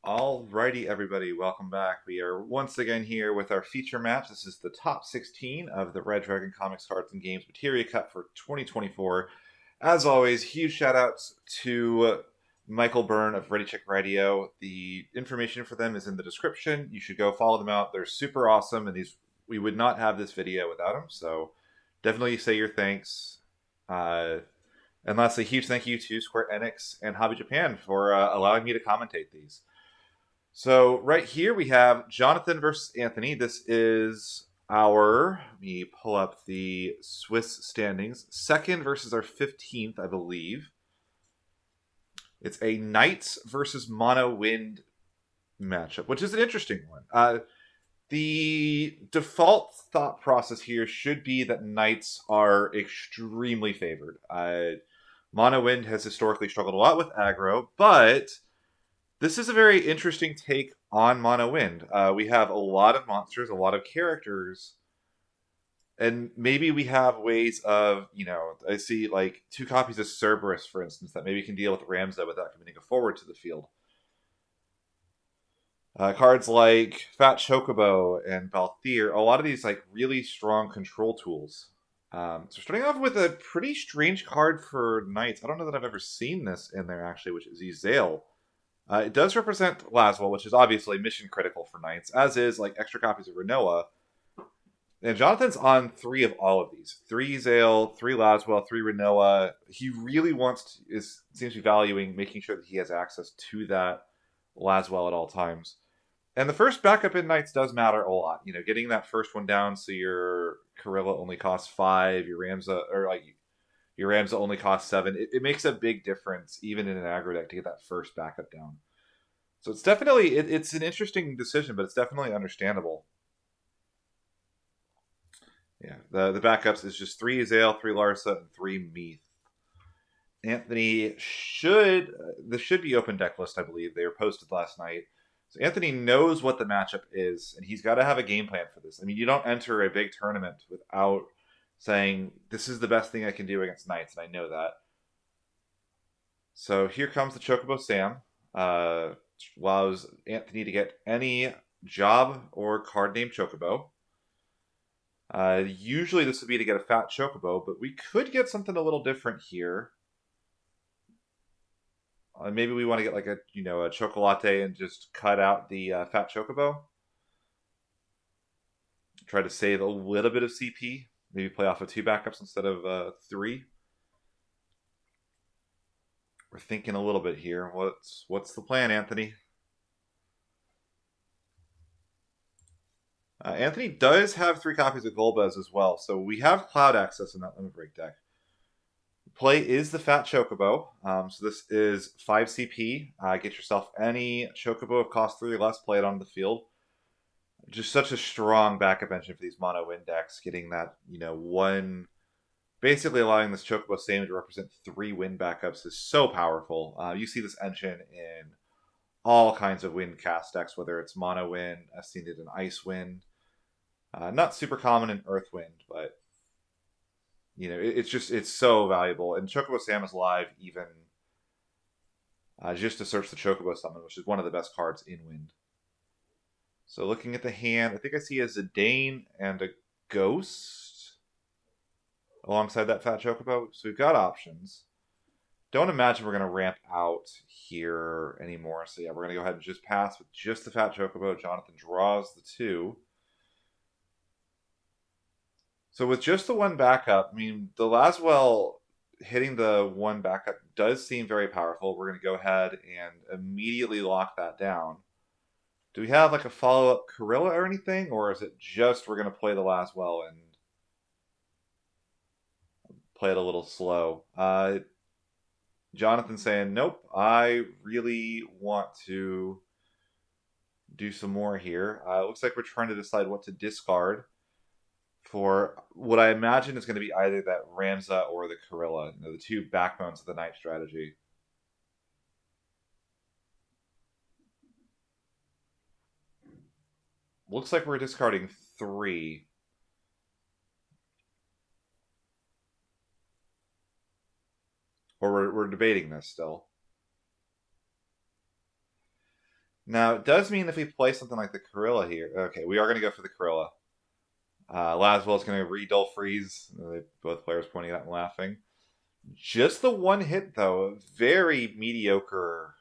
Alrighty, everybody, welcome back. We are once again here with our feature match. This is the top 16 of the Red Dragon Comics Cards and Games Materia Cup for 2024. As always, huge shout outs to Michael Byrne of Ready Check Raideo. The information for them is in the description. You should go follow them out. They're super awesome, and we would not have this video without them. So definitely say your thanks. And lastly, huge thank you to Square Enix and Hobby Japan for allowing me to commentate these. So right here we have Jonathan versus Anthony. This is let me pull up the Swiss standings. Second versus our 15th, I believe. It's a Knights versus Mono Wind matchup, which is an interesting one. The default thought process here should be that Knights are extremely favored. Mono Wind has historically struggled a lot with aggro, but this is a very interesting take on Mono Wind. We have a lot of monsters, a lot of characters, and maybe we have ways of, I see like 2 copies of Cerberus, for instance, that maybe can deal with Ramza without committing a forward to the field. Cards like Fat Chocobo and Balthier, a lot of these like really strong control tools. So starting off with a pretty strange card for Knights. I don't know that I've ever seen this in there actually, which is Ezale. It does represent Laswell, which is obviously mission critical for Knights, as is like extra copies of Renoa. And Jonathan's on 3 of all of these. 3 Ezale, 3 Laswell, 3 Renoa. He really seems to be valuing making sure that he has access to that Laswell at all times. And the first backup in Knights does matter a lot. Getting that first one down so your Corilla only costs 5, your Ramza only costs 7. It makes a big difference, even in an aggro deck, to get that first backup down. So it's definitely, it's an interesting decision, but it's definitely understandable. Yeah, the backups is just 3 Ezale, 3 Larsa, and 3 Meath. Anthony this should be open deck list, I believe. They were posted last night. So Anthony knows what the matchup is, and he's got to have a game plan for this. I mean, you don't enter a big tournament without saying, this is the best thing I can do against Knights, and I know that. So here comes the Chocobo Sam. Allows Anthony to get any job or card named Chocobo. Usually this would be to get a Fat Chocobo, but we could get something a little different here. Maybe we want to get like a Chocolate and just cut out the Fat Chocobo. Try to save a little bit of CP. Maybe play off of 2 backups instead of 3. We're thinking a little bit here. What's the plan, Anthony? Anthony does have 3 copies of Golbez as well, so we have Cloud access in that Limit Break deck. Play is the Fat Chocobo. So this is 5 CP. Get yourself any Chocobo of cost 3 or less, play it on the field. Just such a strong backup engine for these Mono Wind decks. Getting that, one, basically allowing this Chocobo Sam to represent 3 wind backups is so powerful. You see this engine in all kinds of wind cast decks, whether it's Mono Wind, I've seen it in Ice Wind. Not super common in Earth Wind, but it's so valuable. And Chocobo Sam is live even just to search the Chocobo summon, which is one of the best cards in Wind. So looking at the hand, I think I see a Zidane and a Ghost alongside that Fat Chocobo. So we've got options. Don't imagine we're going to ramp out here anymore. So yeah, we're going to go ahead and just pass with just the Fat Chocobo. Jonathan draws the 2. So with just the 1 backup, I mean, the Laswell hitting the 1 backup does seem very powerful. We're going to go ahead and immediately lock that down. Do we have like a follow-up Corilla or anything? Or is it just we're going to play the Laswell and play it a little slow? Jonathan saying, nope, I really want to do some more here. It looks like we're trying to decide what to discard for what I imagine is going to be either that Ramza or the Corilla, the 2 backbones of the Knight strategy. Looks like we're discarding 3. Or we're debating this still. Now, it does mean if we play something like the Corilla here. Okay, we are going to go for the Corilla. Laswell's going to re-dull freeze. Both players pointing at and laughing. Just the one hit, though. Very mediocre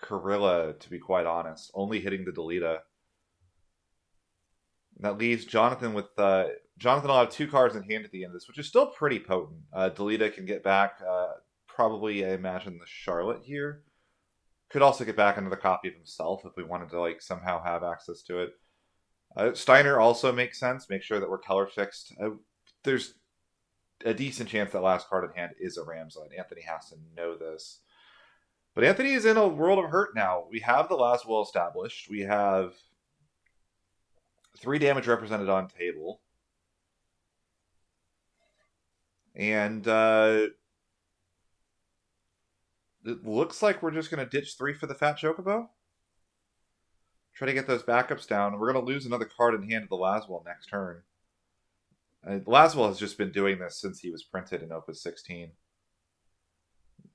Corilla, to be quite honest. Only hitting the Delita. That leaves Jonathan with... Jonathan will have 2 cards in hand at the end of this, which is still pretty potent. Delita can get back, probably, I imagine, the Charlotte here. Could also get back another copy of himself if we wanted to like somehow have access to it. Steiner also makes sense. Make sure that we're color fixed. There's a decent chance that last card in hand is a Ramza, and Anthony has to know this. But Anthony is in a world of hurt now. We have the last will established. We have 3 damage represented on table. And it looks like we're just going to ditch 3 for the Fat Chocobo. Try to get those backups down. We're going to lose another card in hand to the Laswell next turn. Laswell has just been doing this since he was printed in Opus 16.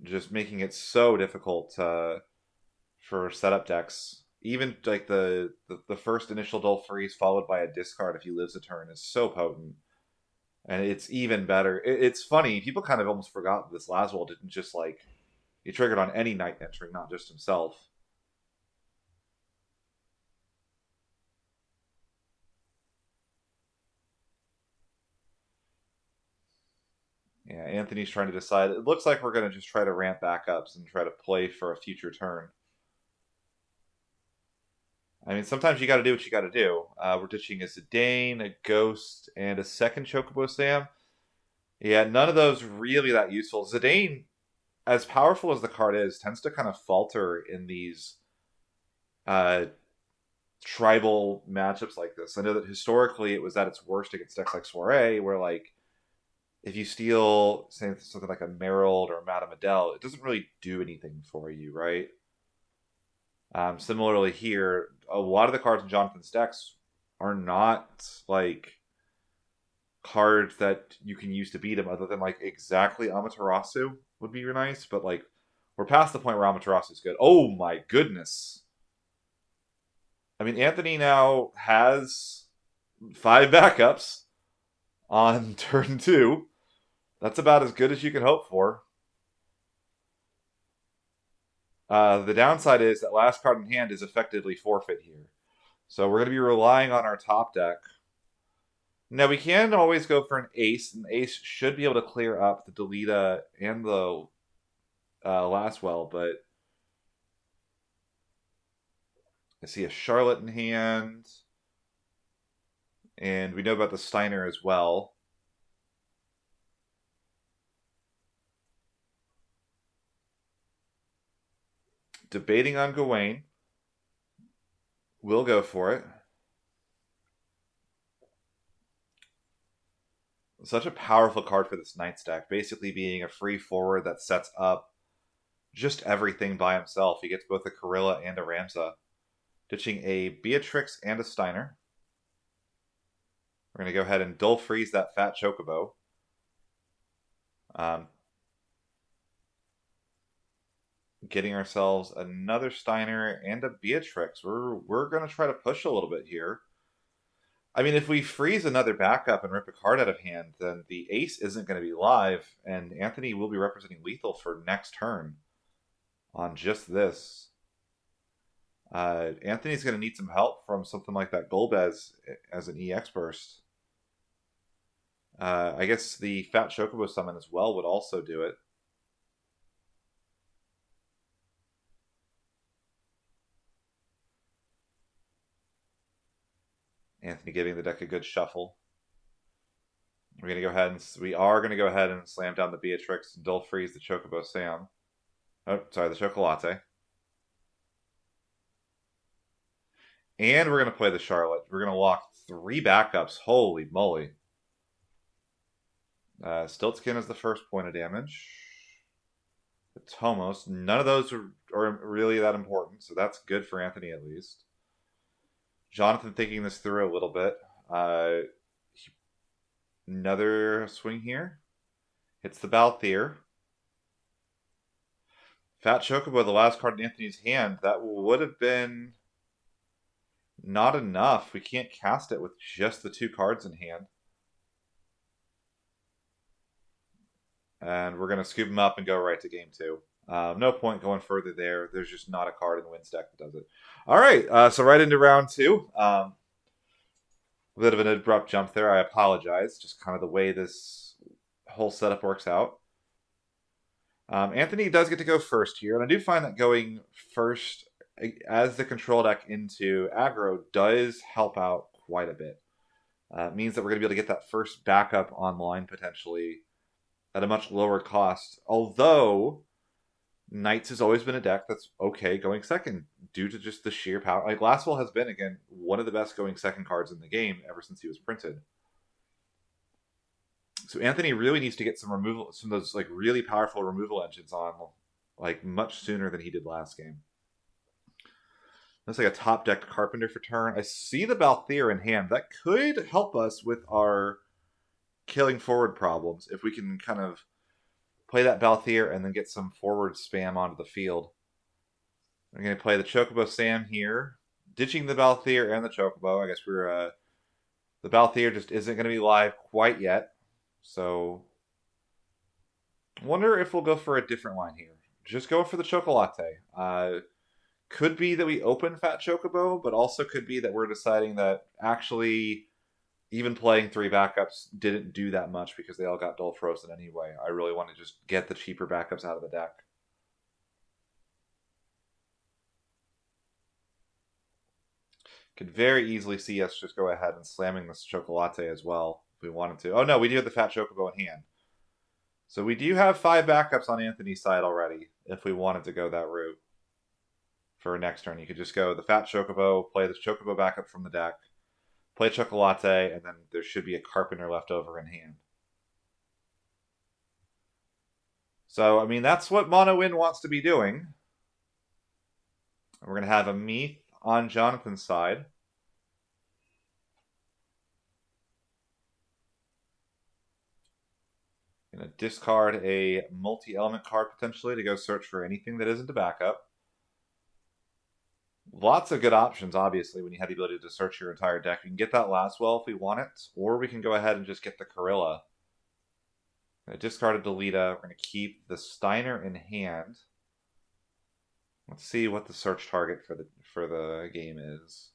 Just making it so difficult for setup decks. Even like the first initial dull freeze followed by a discard if he lives a turn is so potent. And it's even better. It's funny. People kind of almost forgot that this Laswell didn't just like... He triggered on any knight entering, not just himself. Yeah, Anthony's trying to decide. It looks like we're going to just try to ramp backups and try to play for a future turn. I mean, sometimes you got to do what you got to do. We're ditching a Zidane, a Ghost, and a second Chocobo Sam. Yeah, none of those really that useful. Zidane, as powerful as the card is, tends to kind of falter in these tribal matchups like this. I know that historically it was at its worst against decks like Soiree, where like if you steal say something like a Merrill or a Madame Adele, it doesn't really do anything for you, right? Similarly here, a lot of the cards in Jonathan's decks are not like cards that you can use to beat him, other than like exactly Amaterasu would be nice, but like we're past the point where Amaterasu is good. Oh my goodness! I mean, Anthony now has 5 backups on turn 2. That's about as good as you can hope for. The downside is that last card in hand is effectively forfeit here. So we're going to be relying on our top deck. Now we can always go for an ace, and the ace should be able to clear up the Delita and the Laswell, but I see a Charlotte in hand, and we know about the Steiner as well. Debating on Gawain. We'll go for it. Such a powerful card for this Knights deck, basically being a free forward that sets up just everything by himself. He gets both a Corilla and a Ramza. Ditching a Beatrix and a Steiner. We're going to go ahead and dull freeze that Fat Chocobo. Getting ourselves another Steiner and a Beatrix. We're going to try to push a little bit here. I mean, if we freeze another backup and rip a card out of hand, then the ace isn't going to be live, and Anthony will be representing lethal for next turn on just this. Anthony's going to need some help from something like that Golbez as an EX burst. I guess the Fat Chocobo summon as well would also do it. Anthony giving the deck a good shuffle. We are going to go ahead and slam down the Beatrix and dull freeze the Chocobo Sam. Oh, sorry, the Chocolate. And we're going to play the Charlotte. We're going to lock 3 backups. Holy moly. Stiltskin is the first point of damage. The Tomos. None of those are really that important, so that's good for Anthony at least. Jonathan thinking this through a little bit. Another swing here. Hits the Balthier. Fat Chocobo, the last card in Anthony's hand. That would have been not enough. We can't cast it with just the 2 cards in hand. And we're going to scoop him up and go right to game 2. No point going further there. There's just not a card in the Wins deck that does it. All right, so right into round 2. A bit of an abrupt jump there. I apologize. Just kind of the way this whole setup works out. Anthony does get to go first here, and I do find that going first as the control deck into aggro does help out quite a bit. It means that we're going to be able to get that first backup online potentially at a much lower cost. Although Knights has always been a deck that's okay going second due to just the sheer power. Like Glasswell has been, again, one of the best going second cards in the game ever since he was printed. So Anthony really needs to get some of those like really powerful removal engines on like much sooner than he did last game. Looks like a top decked Carpenter for turn. I see the Balthier in hand. That could help us with our killing forward problems if we can kind of play that Balthier and then get some forward spam onto the field. I'm going to play the Chocobo Sam here, ditching the Balthier and the Chocobo. I guess the Balthier just isn't going to be live quite yet. So, wonder if we'll go for a different line here. Just go for the Chocolate. Could be that we open Fat Chocobo, but also could be that we're deciding that actually even playing 3 backups didn't do that much because they all got dull frozen anyway. I really want to just get the cheaper backups out of the deck. Could very easily see us just go ahead and slamming this Chocolate as well. We wanted to. Oh no, we do have the Fat Chocobo in hand. So we do have 5 backups on Anthony's side already, if we wanted to go that route. For next turn, you could just go the Fat Chocobo, play this Chocobo backup from the deck, play Chocolate, and then there should be a Carpenter left over in hand. So, I mean, that's what Mono Win wants to be doing. We're going to have a Meath on Jonathan's side. Going to discard a multi-element card potentially to go search for anything that isn't a backup. Lots of good options, obviously, when you have the ability to search your entire deck. We can get that Laswell if we want it, or we can go ahead and just get the Corilla. I'm going to discard a Delita. We're going to keep the Steiner in hand. Let's see what the search target for the game is.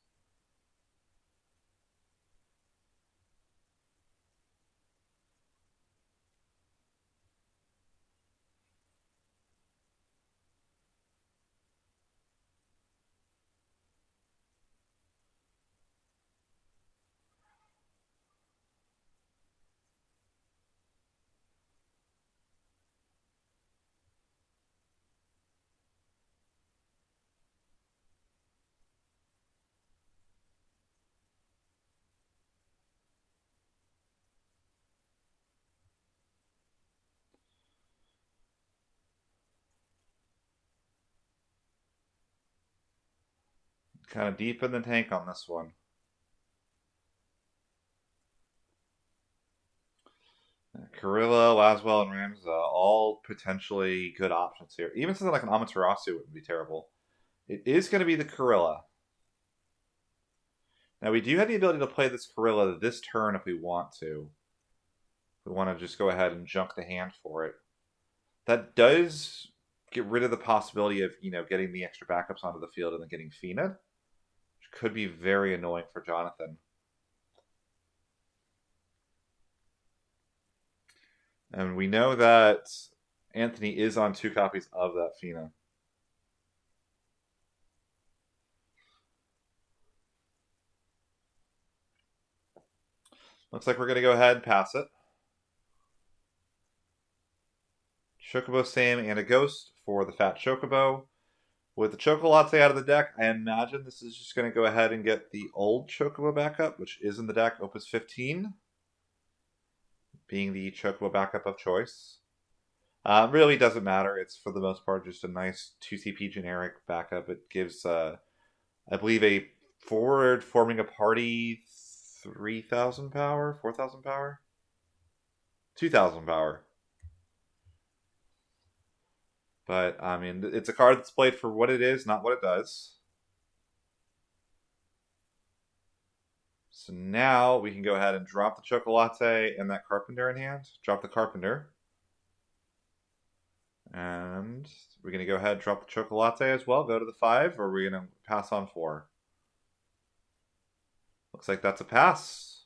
Kind of deep in the tank on this one. Corilla, Laswell, and Ramza, all potentially good options here. Even something like an Amaterasu wouldn't be terrible. It is going to be the Corilla. Now, we do have the ability to play this Corilla this turn if we want to. If we want to just go ahead and junk the hand for it. That does get rid of the possibility of, getting the extra backups onto the field and then getting Fina, which could be very annoying for Jonathan. And we know that Anthony is on 2 copies of that Fina. Looks like we're going to go ahead and pass it. Chocobo Sam and a Ghost for the Fat Chocobo. With the Chocolate out of the deck, I imagine this is just going to go ahead and get the old Chocobo backup, which is in the deck, Opus 15. Being the Chocobo backup of choice. Really doesn't matter. It's, for the most part, just a nice 2CP generic backup. It gives, I believe, a forward forming a party 3,000 power? 4,000 power? 2,000 power. But, I mean, it's a card that's played for what it is, not what it does. So now we can go ahead and drop the Chocolate and that Carpenter in hand. Drop the Carpenter. And we're going to go ahead and drop the Chocolate as well. Go to the 5, or are we going to pass on 4? Looks like that's a pass.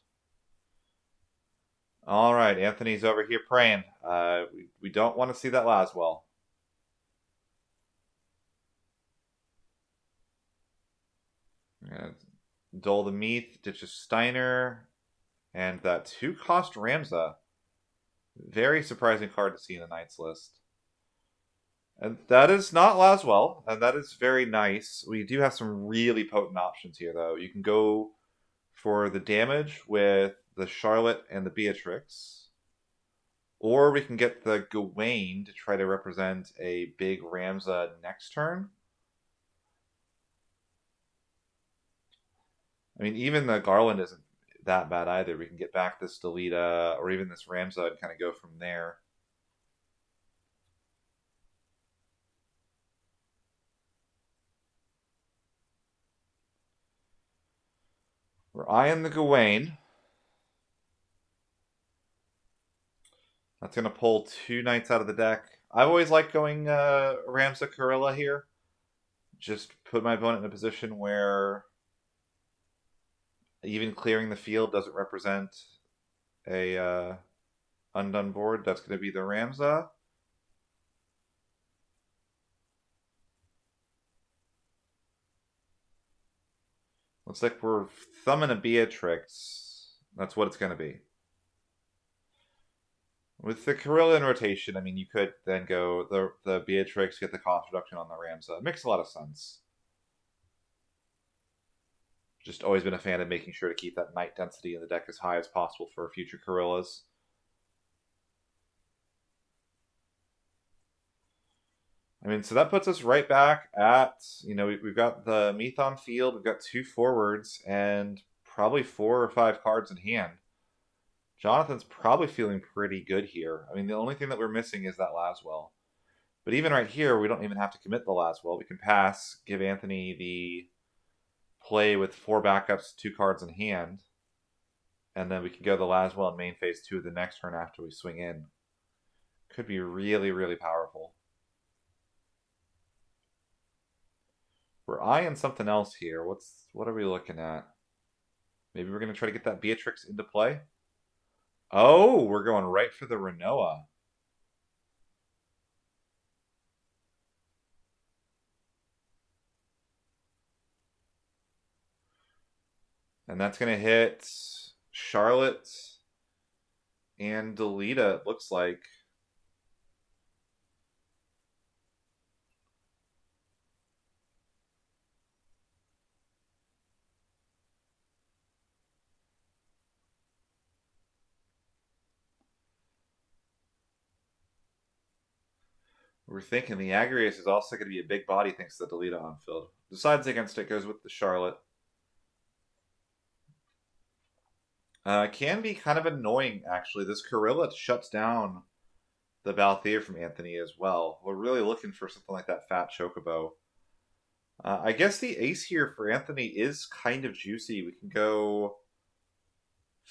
All right, Anthony's over here praying. We don't want to see that Laswell. Dole the Meath, ditches Steiner, and that 2-cost Ramza. Very surprising card to see in the Knights list. And that is not Laswell, and that is very nice. We do have some really potent options here, though. You can go for the damage with the Charlotte and the Beatrix, or we can get the Gawain to try to represent a big Ramza next turn. I mean, even the Garland isn't that bad either. We can get back this Delita or even this Ramza and kind of go from there. We're eyeing the Gawain. That's going to pull 2 Knights out of the deck. I've always liked going Ramza Kurilla here. Just put my opponent in a position where even clearing the field doesn't represent a undone board. That's going to be the Ramza. Looks like we're thumbing a Beatrix. That's what it's going to be. With the Kurilla in rotation, I mean, you could then go the Beatrix, get the cost reduction on the Ramza. It makes a lot of sense. Just always been a fan of making sure to keep that Knight density in the deck as high as possible for future Kurillas. I mean, so that puts us right back at, you know, we've got the Meath on field, we've got 2 forwards, and probably 4 or 5 cards in hand. Jonathan's probably feeling pretty good here. I mean, the only thing that we're missing is that Laswell. But even right here, we don't even have to commit the Laswell. We can pass, give Anthony the play with 4 backups, 2 cards in hand, and then we can go the Laswell in main phase 2 the next turn after we swing in. Could be really, really powerful. We're eyeing something else here. What are we looking at? Maybe we're going to try to get that Beatrix into play? Oh, we're going right for the Renoa. And that's going to hit Charlotte and Delita, it looks like. We're thinking the Agrias is also going to be a big body thanks to the Delita on field. Decides against it, goes with the Charlotte. Can be kind of annoying, actually. This Kurilla shuts down the Balthier from Anthony as well. We're really looking for something like that Fat Chocobo. I guess the ace here for Anthony is kind of juicy. We can go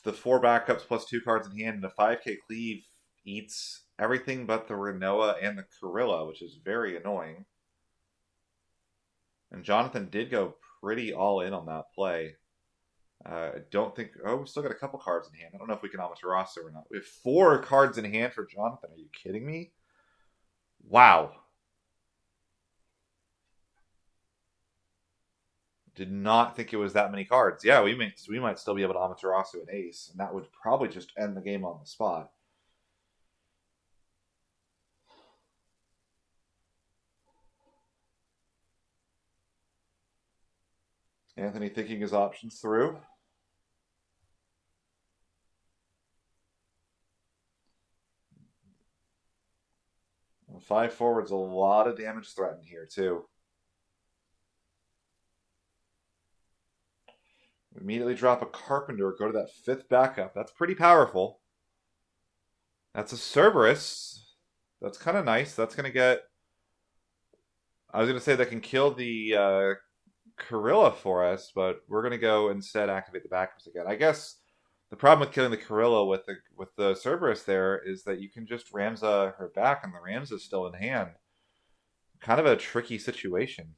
the 4 backups plus 2 cards in hand, and a 5k cleave eats everything but the Renoa and the Kurilla, which is very annoying. And Jonathan did go pretty all in on that play. I don't think... Oh, we still got a couple cards in hand. I don't know if we can Amaterasu or not. We have 4 cards in hand for Jonathan. Are you kidding me? Wow. Did not think it was that many cards. Yeah, we might still be able to Amaterasu an ace, and that would probably just end the game on the spot. Anthony thinking his options through. 5 forwards, a lot of damage threatened here, too. Immediately drop a Carpenter, go to that 5th backup. That's pretty powerful. That's a Cerberus. That's kind of nice. That's going to get I was going to say that can kill the Gorilla for us, but we're going to go instead activate the backups again. I guess the problem with killing the Gorilla with the Cerberus there is that you can just Ramza her back, and the Ramza's still in hand. Kind of a tricky situation.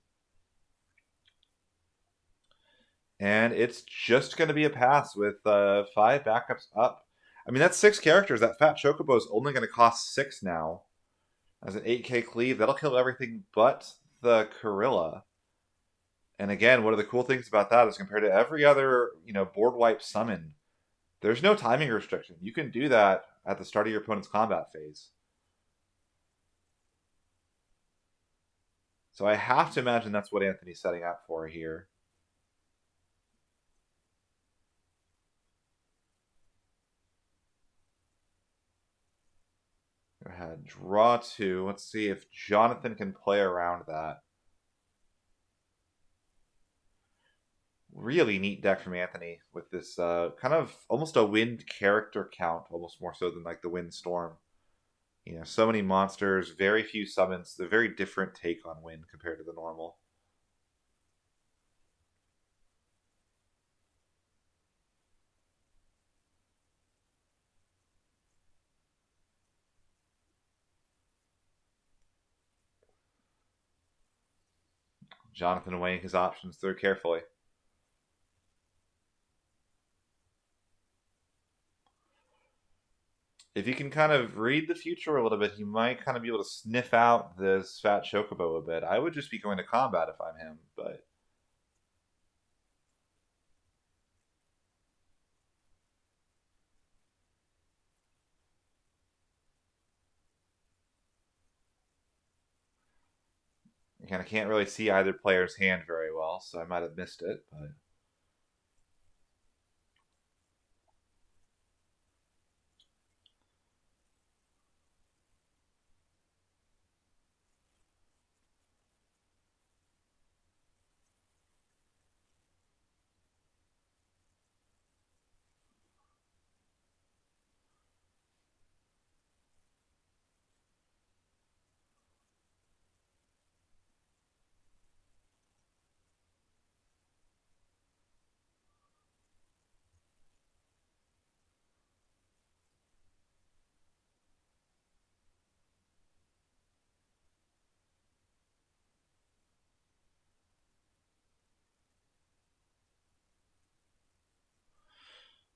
And it's just going to be a pass with 5 backups up. I mean, that's 6 characters. That Fat Chocobo is only going to cost 6 now. As an 8k cleave, that'll kill everything but the Gorilla. And again, one of the cool things about that is compared to every other, board wipe summon, there's no timing restriction. You can do that at the start of your opponent's combat phase. So I have to imagine that's what Anthony's setting up for here. Go ahead, draw 2. Let's see if Jonathan can play around that. Really neat deck from Anthony with this kind of almost a wind character count, almost more so than like the Wind Storm. So many monsters, very few summons. The very different take on wind compared to the normal. Jonathan weighing his options through carefully. If you can kind of read the future a little bit, he might kind of be able to sniff out this Fat Chocobo a bit. I would just be going to combat if I'm him, but... I kind of can't really see either player's hand very well, so I might have missed it, but...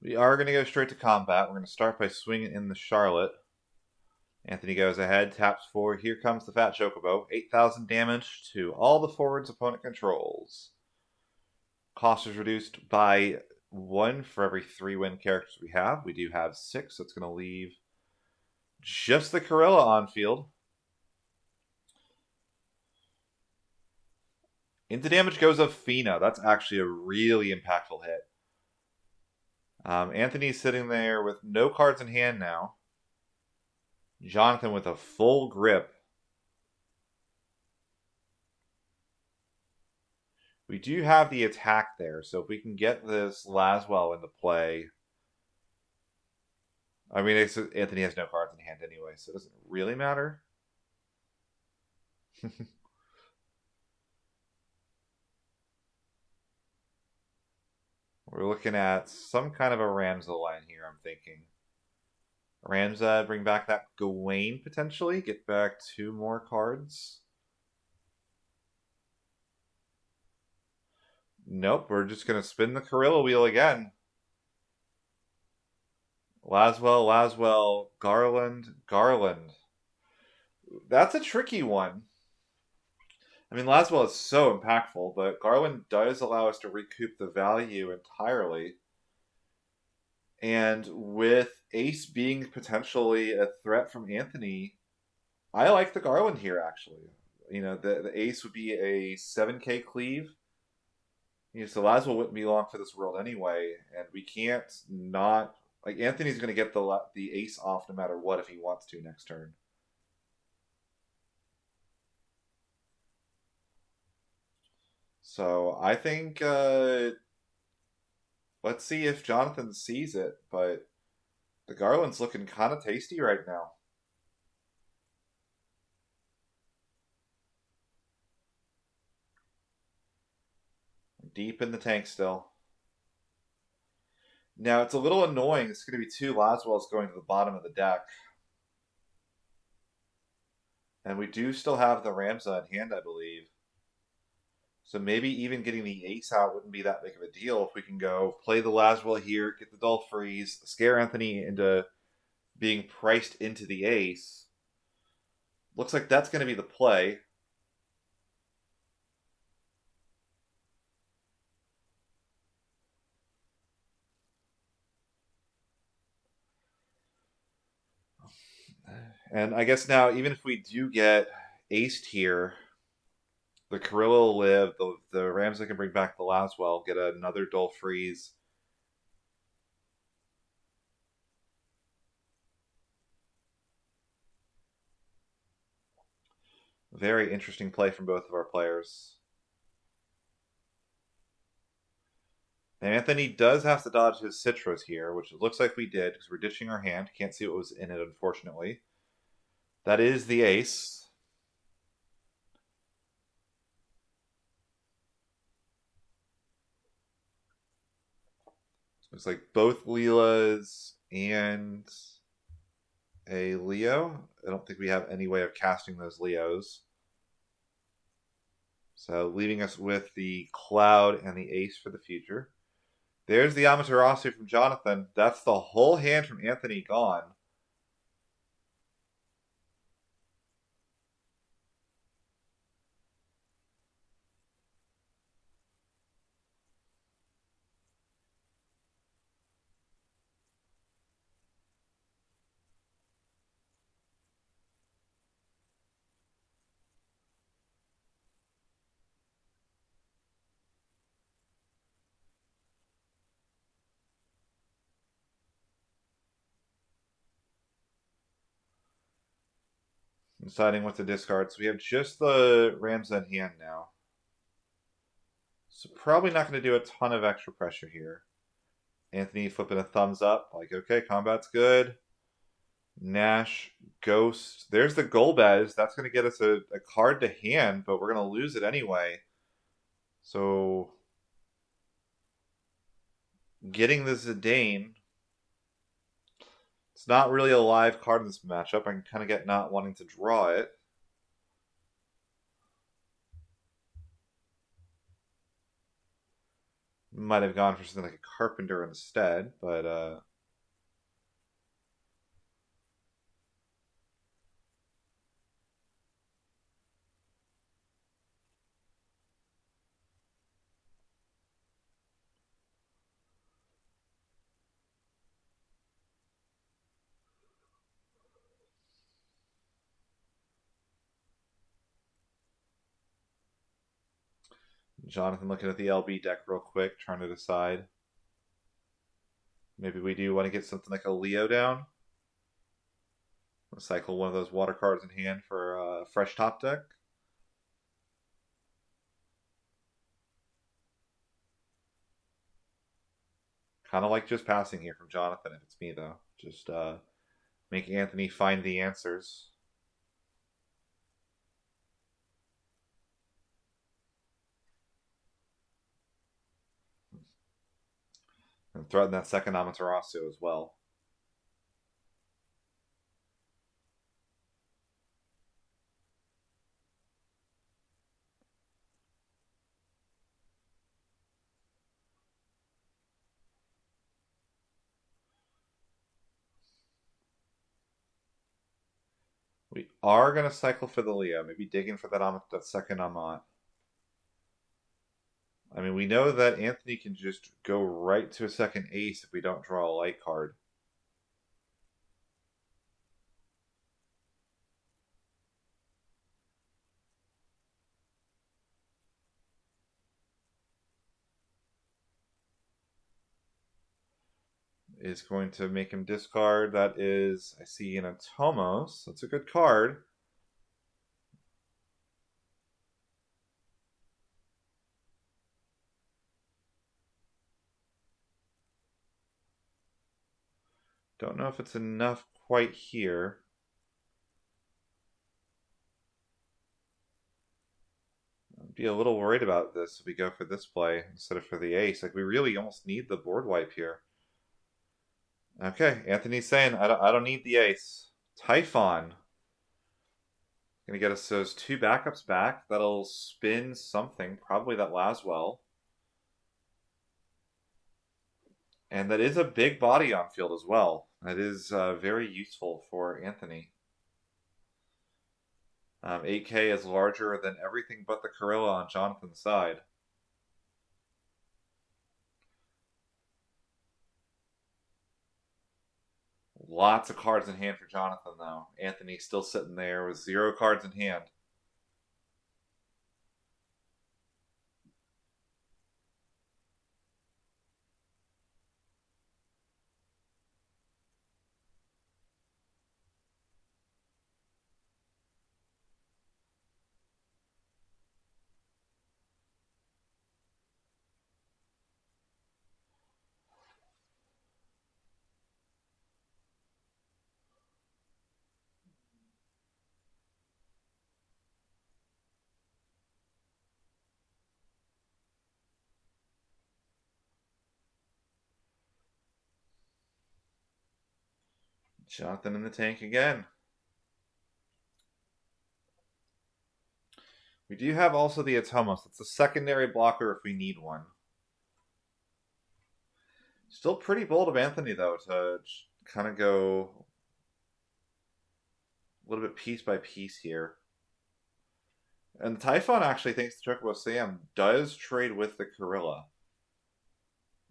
We are going to go straight to combat. We're going to start by swinging in the Charlotte. Anthony goes ahead, taps 4. Here comes the Fat Chocobo. 8,000 damage to all the forwards opponent controls. Cost is reduced by 1 for every 3 wind characters we have. We do have 6, so it's going to leave just the Gorilla on field. Into damage goes Athena. That's actually a really impactful hit. Anthony's sitting there with no cards in hand now. Jonathan with a full grip. We do have the attack there, so if we can get this Laswell into play... I mean, Anthony has no cards in hand anyway, so it doesn't really matter. We're looking at some kind of a Ramza line here, I'm thinking. Ramza, bring back that Gawain, potentially. Get back 2 more cards. Nope, we're just going to spin the Gorilla wheel again. Laswell, Garland. That's a tricky one. I mean, Laswell is so impactful, but Garland does allow us to recoup the value entirely. And with Ace being potentially a threat from Anthony, I like the Garland here, actually. The Ace would be a 7k cleave. So Laswell wouldn't be long for this world anyway, and we can't not... Like, Anthony's going to get the Ace off no matter what if he wants to next turn. So I think, let's see if Jonathan sees it, but the Garland's looking kind of tasty right now. Deep in the tank still. Now, it's a little annoying. It's going to be two Laswells going to the bottom of the deck. And we do still have the Ramza in hand, I believe. So maybe even getting the ace out wouldn't be that big of a deal if we can go play the Laswell here, get the dull freeze, scare Anthony into being priced into the ace. Looks like that's going to be the play. And I guess now, even if we do get aced here, the Carilla will live, the Ramza can bring back the Laswell, get another dull freeze. Very interesting play from both of our players. And Anthony does have to dodge his Citros here, which it looks like we did, because we're ditching our hand. Can't see what was in it, unfortunately. That is the ace. Looks like both Leela's and a Leo. I don't think we have any way of casting those Leos. So leaving us with the Cloud and the Ace for the future. There's the Amaterasu from Jonathan. That's the whole hand from Anthony gone. Deciding what to discard. So we have just the Ramza in hand now. So probably not going to do a ton of extra pressure here. Anthony flipping a thumbs up. Like, okay, combat's good. Nash, Ghost. There's the Golbez. That's going to get us a card to hand, but we're going to lose it anyway. So getting the Zidane. It's not really a live card in this matchup. I can kind of get not wanting to draw it. Might have gone for something like a Carpenter instead, but Jonathan looking at the LB deck real quick, trying to decide. Maybe we do want to get something like a Leo down. Cycle one of those water cards in hand for a fresh top deck. Kind of like just passing here from Jonathan if it's me, though. Just make Anthony find the answers. And threaten that second Amaterasu as well. We are going to cycle for the Leo. Maybe digging for that second Amat. I mean, we know that Anthony can just go right to a second ace if we don't draw a light card. Is going to make him discard. That is, I see, an Atomos. That's a good card. Don't know if it's enough quite here. Be a little worried about this if we go for this play instead of for the ace. Like, we really almost need the board wipe here. Okay, Anthony's saying, I don't need the ace. Typhon. Gonna get us those 2 backups back. That'll spin something, probably that Laswell. And that is a big body on field as well. That is very useful for Anthony. 8K is larger than everything but the Corilla on Jonathan's side. Lots of cards in hand for Jonathan, though. Anthony's still sitting there with 0 cards in hand. Jonathan in the tank again. We do have also the Atomos. It's a secondary blocker if we need one. Still pretty bold of Anthony, though, to kind of go a little bit piece by piece here. And the Typhon, actually, thanks to Chocobo Sam, does trade with the Corilla.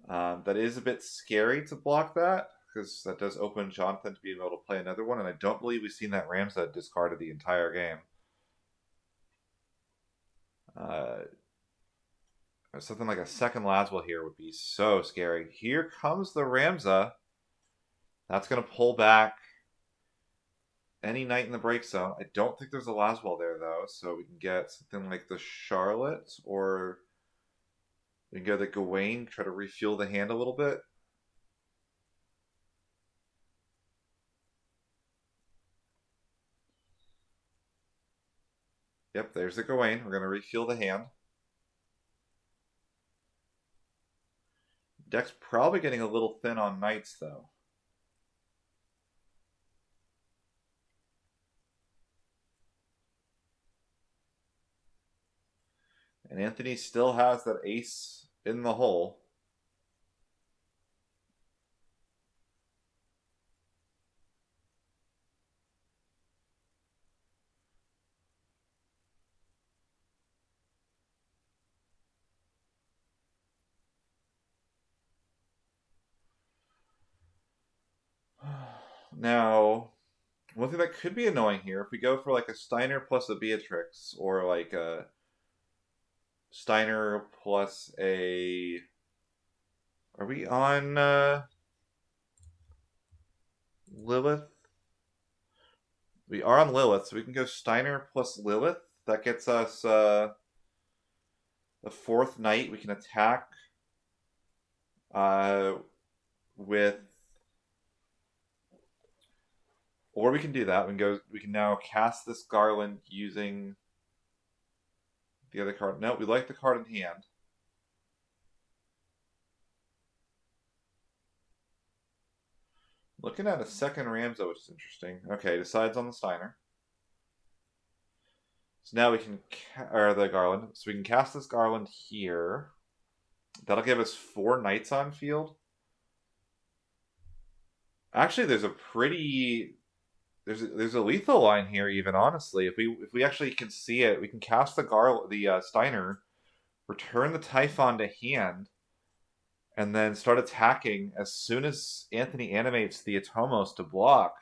That is a bit scary to block that, because that does open Jonathan to be able to play another one, and I don't believe we've seen that Ramza discarded the entire game. Something like a second Laswell here would be so scary. Here comes the Ramza. That's going to pull back any knight in the break zone. I don't think there's a Laswell there, though, so we can get something like the Charlotte, or we can go the Gawain, try to refuel the hand a little bit. Yep, there's the Gawain. We're going to refuel the hand. Deck's probably getting a little thin on knights, though. And Anthony still has that ace in the hole. Now, one thing that could be annoying here, if we go for like a Steiner plus a Beatrix, or like a Steiner plus a... Are we on Lilith? We are on Lilith, so we can go Steiner plus Lilith. That gets us the 4th knight. We can attack with... Or we can do that. We can now cast this Garland using the other card. No, we like the card in hand. Looking at a second Ramza, which is interesting. Okay, decides on the Steiner. So now we can, or the Garland. So we can cast this Garland here. That'll give us 4 knights on field. Actually, there's a pretty... There's a lethal line here, even, honestly. If we actually can see it, we can cast the Steiner, return the Typhon to hand, and then start attacking. As soon as Anthony animates the Atomos to block,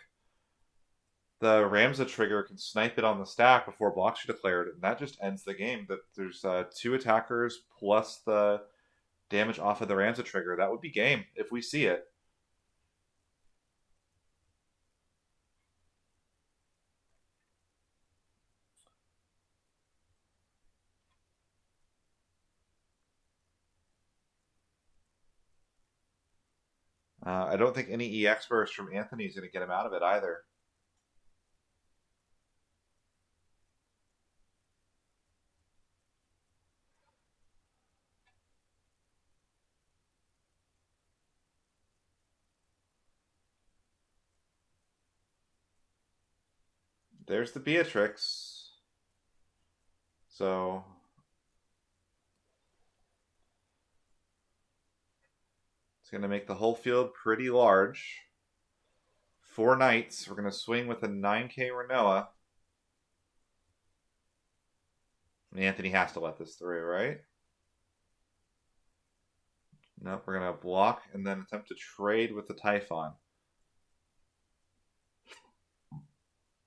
the Ramza trigger can snipe it on the stack before blocks are declared, and that just ends the game. That there's 2 attackers plus the damage off of the Ramza trigger. That would be game if we see it. I don't think any EX burst from Anthony is going to get him out of it either. There's the Beatrix. So it's going to make the whole field pretty large. 4 knights. We're going to swing with a 9k Renoa. Anthony has to let this through, right? Nope, we're going to block and then attempt to trade with the Typhon.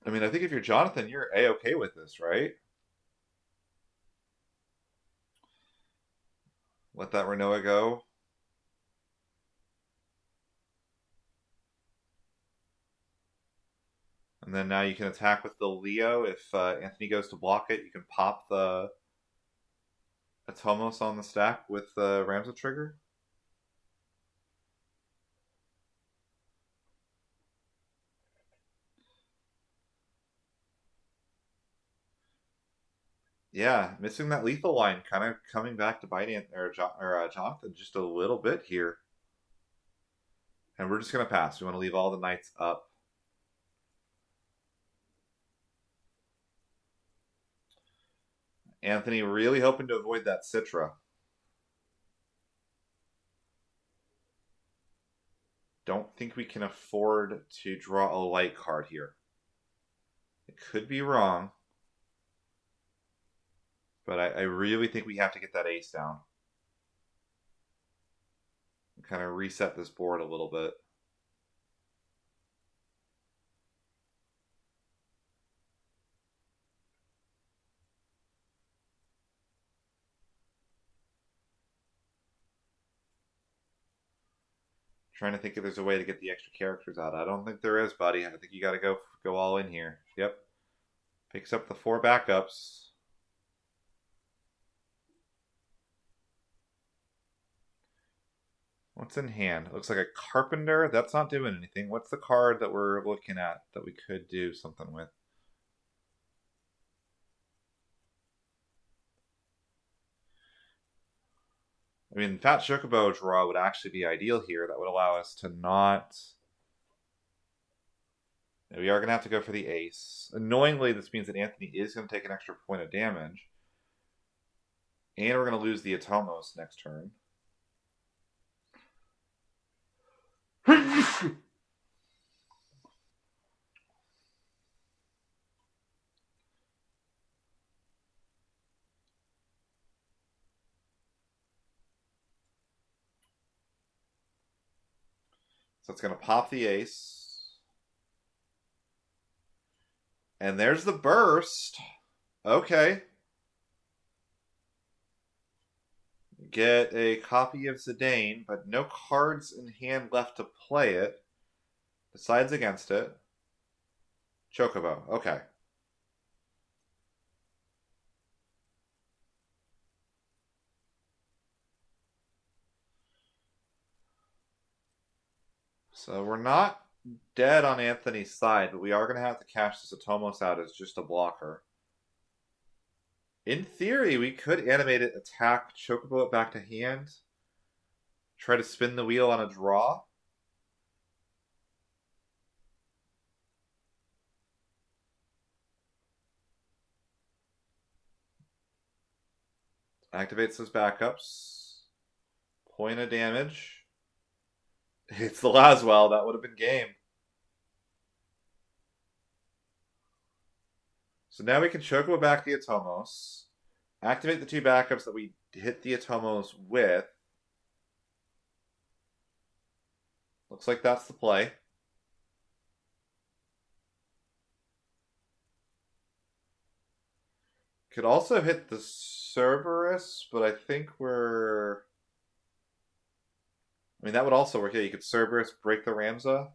I mean, I think if you're Jonathan, you're A-okay with this, right? Let that Renoa go. And then now you can attack with the Leo. If Anthony goes to block it, you can pop the Atomos on the stack with the Ramza trigger. Yeah, missing that lethal line, kind of coming back to bite Jonathan just a little bit here. And we're just going to pass. We want to leave all the knights up. Anthony really hoping to avoid that Citra. Don't think we can afford to draw a light card here. It could be wrong. But I really think we have to get that ace down. Kind of reset this board a little bit. Trying to think if there's a way to get the extra characters out. I don't think there is, buddy. I think you got to go all in here. Yep. Picks up the 4 backups. What's in hand? It looks like a Carpenter. That's not doing anything. What's the card that we're looking at that we could do something with? I mean, Fat Chocobo draw would actually be ideal here. That would allow us to not... We are going to have to go for the ace. Annoyingly, this means that Anthony is going to take an extra point of damage. And we're going to lose the Atomos next turn. So it's going to pop the ace. And there's the burst. Okay. Get a copy of Zidane, but no cards in hand left to play it. Decides against it. Chocobo. Okay. So we're not dead on Anthony's side, but we are going to have to cash this Atomos out as just a blocker. In theory, we could animate it, attack, Chocobo it back to hand, try to spin the wheel on a draw. Activates those backups. Point of damage. It's the Laswell. That would have been game. So now we can Chocobo back the Atomos. Activate the 2 backups that we hit the Atomos with. Looks like that's the play. Could also hit the Cerberus, but I think we're... I mean, that would also work. Yeah, you could Cerberus, break the Ramza.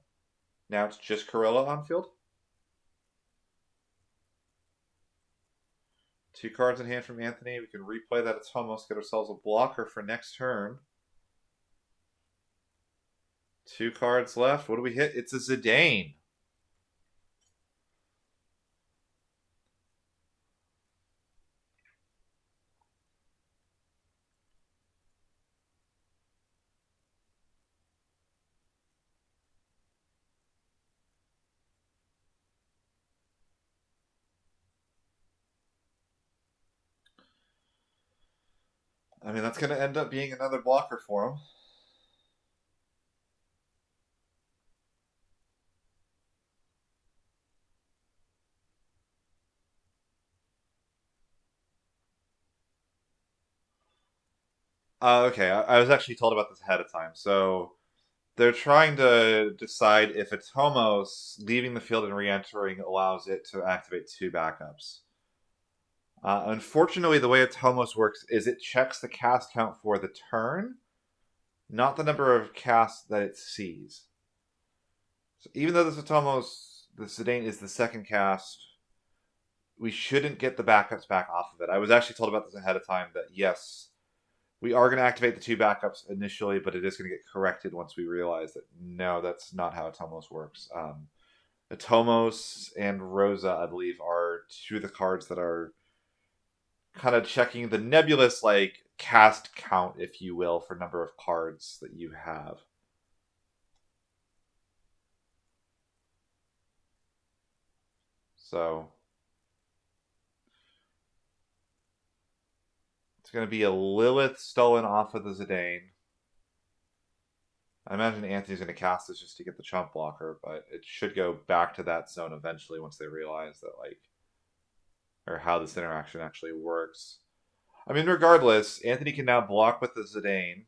Now it's just Corella on field. 2 cards in hand from Anthony. We can replay that Atomos, get ourselves a blocker for next turn. 2 cards left. What do we hit? It's a Zidane. I mean, that's going to end up being another blocker for him. Okay, I was actually told about this ahead of time. So they're trying to decide if Atomos leaving the field and re-entering allows it to activate two backups. Unfortunately, the way Atomos works is it checks the cast count for the turn, not the number of casts that it sees. So even though this Atomos, the Zidane is the second cast, we shouldn't get the backups back off of it. I was actually told about this ahead of time that yes, we are going to activate the two backups initially, but it is going to get corrected once we realize that no, that's not how Atomos works. Atomos and Rosa, I believe, are two of the cards that are kind of checking the nebulous like cast count, if you will, for number of cards that you have. So it's going to be a Lilith stolen off of the Zidane. I imagine Anthony's going to cast this just to get the chump blocker, but it should go back to that zone eventually once they realize that, like, or how this interaction actually works. I mean, regardless, Anthony can now block with the Zidane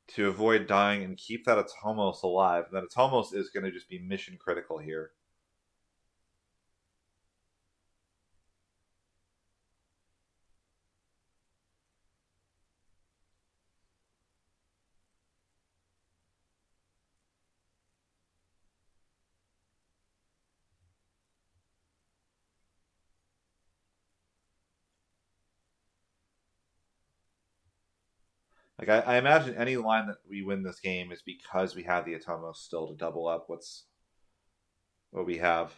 to avoid dying and keep that Atomos alive. And that Atomos is going to just be mission critical here. Like I imagine any line that we win this game is because we have the Atomos still to double up what we have.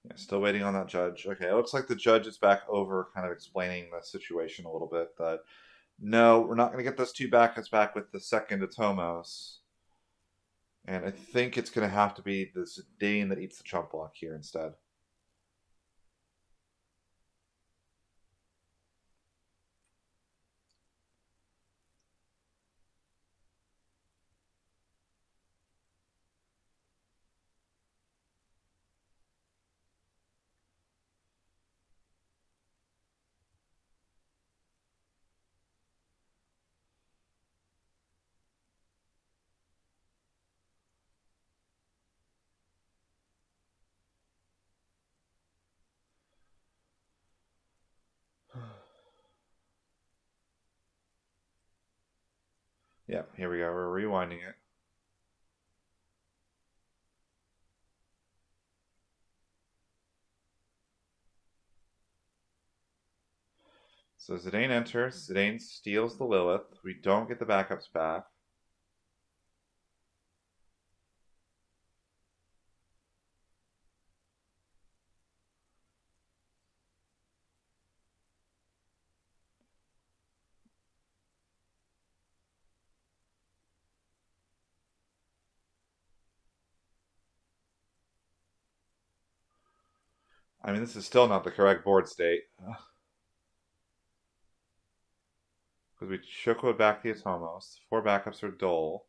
Yeah, still waiting on that judge. Okay, it looks like the judge is back over, kind of explaining the situation a little bit. That no, we're not going to get those two backups back with the second Atomos. And I think it's going to have to be the Zidane that eats the chump block here instead. Yeah, here we go. We're rewinding it. So Zidane enters. Zidane steals the Lilith. We don't get the backups back. I mean, this is still not the correct board state. Because we Shoko back the Atomos. Four backups are Dole.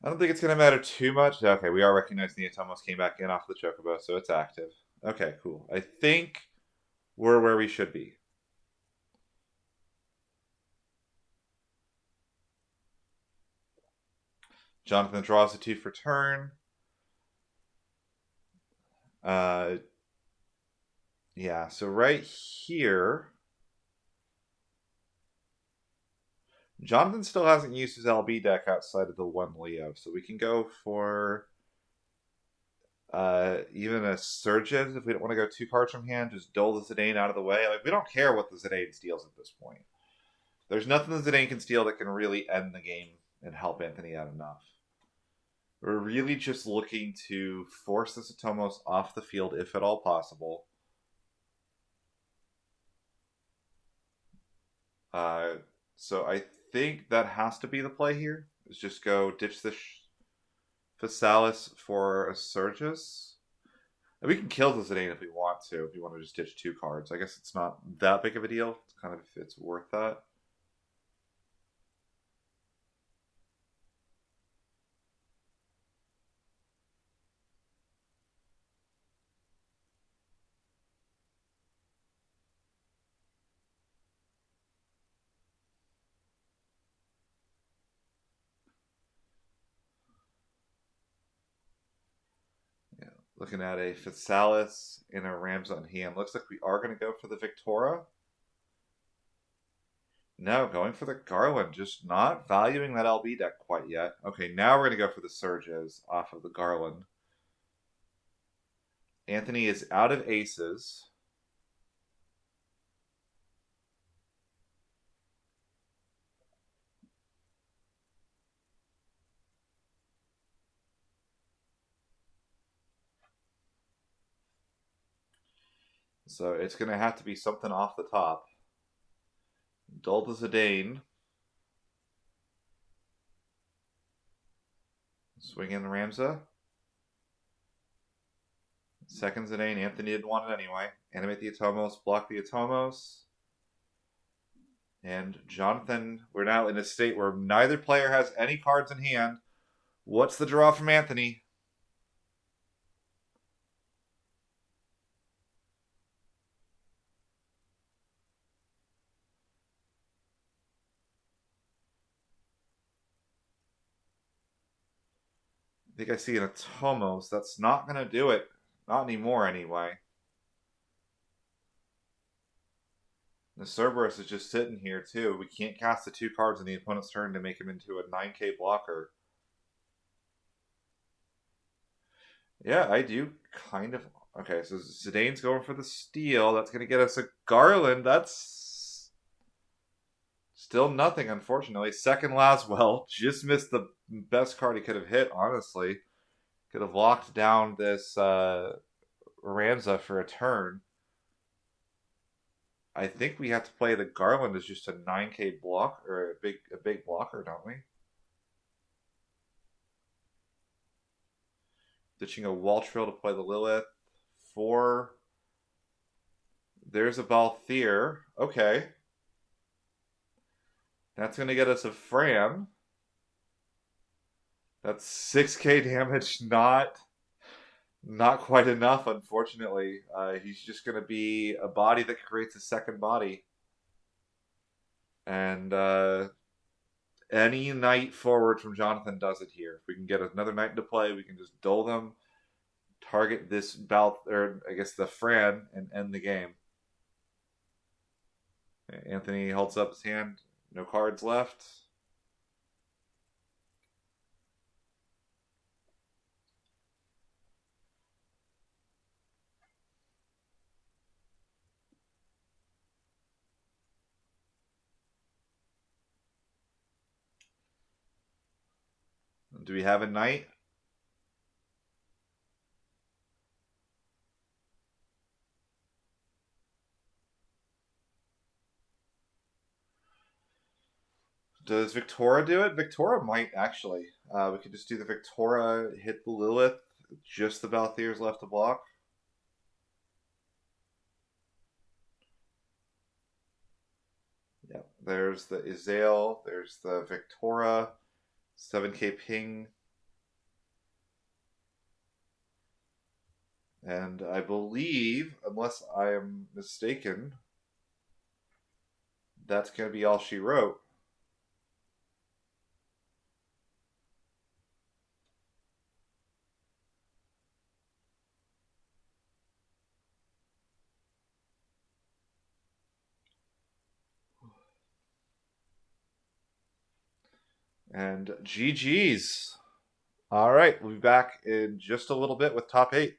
I don't think it's going to matter too much. Okay, we are recognizing the Atomos came back in off the Chocobo, so it's active. Okay, cool. I think we're where we should be. Jonathan draws a 2 for turn. Uh, yeah, so right here, Jonathan still hasn't used his LB deck outside of the one Leo, so we can go for even a Surgeon if we don't want to go 2 cards from hand. Just dole the Zidane out of the way. Like, we don't care what the Zidane steals at this point. There's nothing the Zidane can steal that can really end the game and help Anthony out enough. We're really just looking to force the Satomos off the field if at all possible. So I think that has to be the play here. Is just go ditch the Physalis for a Surges. And we can kill the Zidane if we want to. If you want to just ditch 2 cards, I guess it's not that big of a deal. It's kind of if it's worth that. Looking at a Physalis and a Ramza in hand. Looks like we are going to go for the Victora. No, going for the Garland. Just not valuing that LB deck quite yet. Okay, now we're going to go for the Surges off of the Garland. Anthony is out of aces. So it's going to have to be something off the top. Dull the Zidane. Swing in Ramza. Second Zidane. Anthony didn't want it anyway. Animate the Atomos. Block the Atomos. And Jonathan, we're now in a state where neither player has any cards in hand. What's the draw from Anthony? I think I see an Atomos. That's not going to do it. Not anymore, anyway. The Cerberus is just sitting here, too. We can't cast the 2 cards in the opponent's turn to make him into a 9k blocker. Yeah, I do kind of. Okay, so Zidane's going for the steal. That's going to get us a Garland. That's still nothing, unfortunately. Second Laswell just missed the best card he could have hit, honestly. Could have locked down this Ramza for a turn. I think we have to play the Garland as just a 9k block or a big blocker, don't we? Ditching a Waltrill to play the Lilith. 4. There's a Balthier. Okay. That's going to get us a Fran. That's 6k damage. Not quite enough, unfortunately. He's just going to be a body that creates a second body. And any knight forward from Jonathan does it here. If we can get another knight into play, we can just dole them, target this or I guess the Fran, and end the game. Anthony holds up his hand. No cards left. Do we have a knight? Does Victoria do it? Victoria might, actually. We could just do the Victoria, hit the Lilith. Just the Balthier's left to block. Yep. There's the Izael. There's the Victoria. 7k ping. And I believe, unless I am mistaken, that's going to be all she wrote. And GG's. All right, we'll be back in just a little bit with top 8.